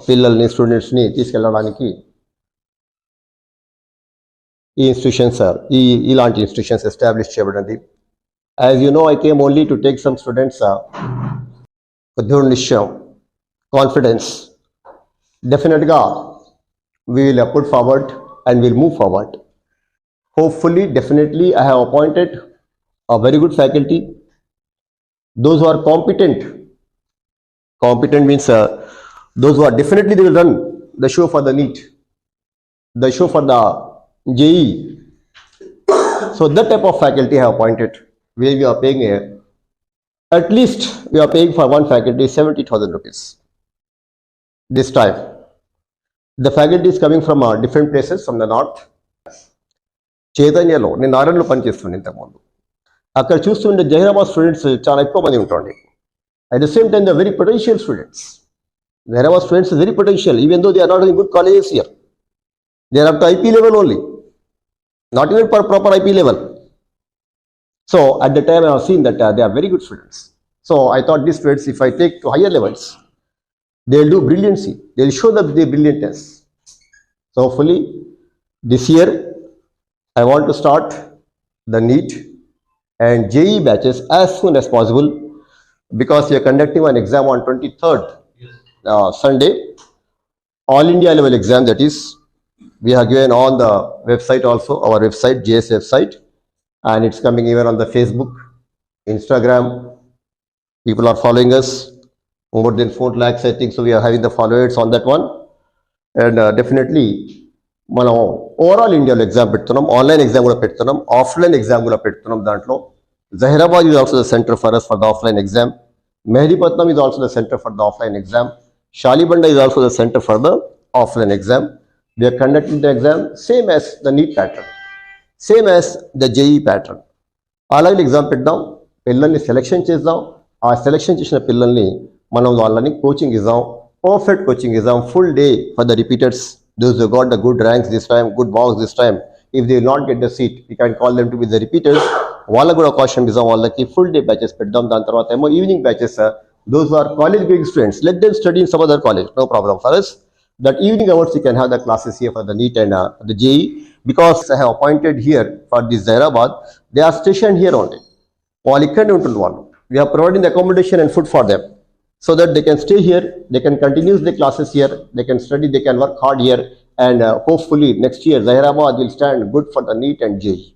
పిల్లల్ని స్టూడెంట్స్ని తీసుకెళ్ళడానికి ఈ ఇన్స్టిట్యూషన్స్ ఇలాంటి ఇన్స్టిట్యూషన్స్ ఎస్టాబ్లిష్ చేయబడింది. As you know, I came only to take some students దృఢ నిశ్చయం, కాన్ఫిడెన్స్. డెఫినెట్గా we will put forward and we'll move forward. Hopefully, definitely, I have appointed a very good faculty. Those who are competent means those who are definitely they will run the show for the NEET, the show for the JE. So that type of faculty I have appointed, where we are paying at least we are paying for one faculty 70,000 rupees. This time. The faculty is coming from different places from the north. చైతన్యలో నేను నారాయణలో పనిచేస్తున్నాను ఇంతకుముందు. అక్కడ చూస్తుంటే Zaheerabad students చాలా ఎక్కువ మంది ఉంటుండే. At the same time, they are very potential students. Jahirabad students are very potential, even though they are not in good colleges here. They are up to IP level only, not even for proper IP level. So at the time I have seen that they are very good students. So I thought these students, if I take to higher levels, they will do brilliancy. They will show their brilliantness. So hopefully this year I want to start the NEET and JE batches as soon as possible, because we are conducting an exam on 23rd Sunday, all India level exam. That is, we have given on the website also, our website, JS website, and it's coming even on the Facebook, Instagram. People are following us. More than 4 lakhs, I think. So we are having the followers on that one. And definitely, మనం overall ఇండియాలో exam పెడుతున్నాం, online exam కూడా పెడుతున్నాం, offline exam కూడా పెడుతున్నాం. దాంట్లో Zaheerabad is also the centre for us for the offline exam. Mehdipatnam is also the centre for the offline exam. Shalibanda is also the centre for the offline exam. We are conducting the exam same as the NEET pattern, same as the JE pattern. అలాగే exam పెడదాం, పిల్లల్ని selection చేద్దాం. ఆ selection చేసిన పిల్లల్ని మనం వాళ్ళని coaching ఇద్దాం, పర్ఫెక్ట్ కోచింగ్ ఇద్దాం, full day for the repeaters. Those who got the good ranks this time, good marks this time, if they will not get the seat, we can call them to be the repeaters. వాళ్ళకు కూడా అవకాశం ఇద్దాం, వాళ్ళకి full day batches పెడదాం. దాని తర్వాత ఏమో evening batches, those who are college going students, let them study in some other college, no problem for us. That evening hours you can have the classes here for the NEET and the JE, because I have appointed here for this Zahirabad, they are stationed here only. వాళ్ళు ఇక్కడనే ఉంటున్నారు వాళ్ళు. We are providing the accommodation and food for them, so that they can stay here, they can continue the classes here, they can study, they can work hard here, and hopefully next year Zahirabad will stand good for the NEET and JE.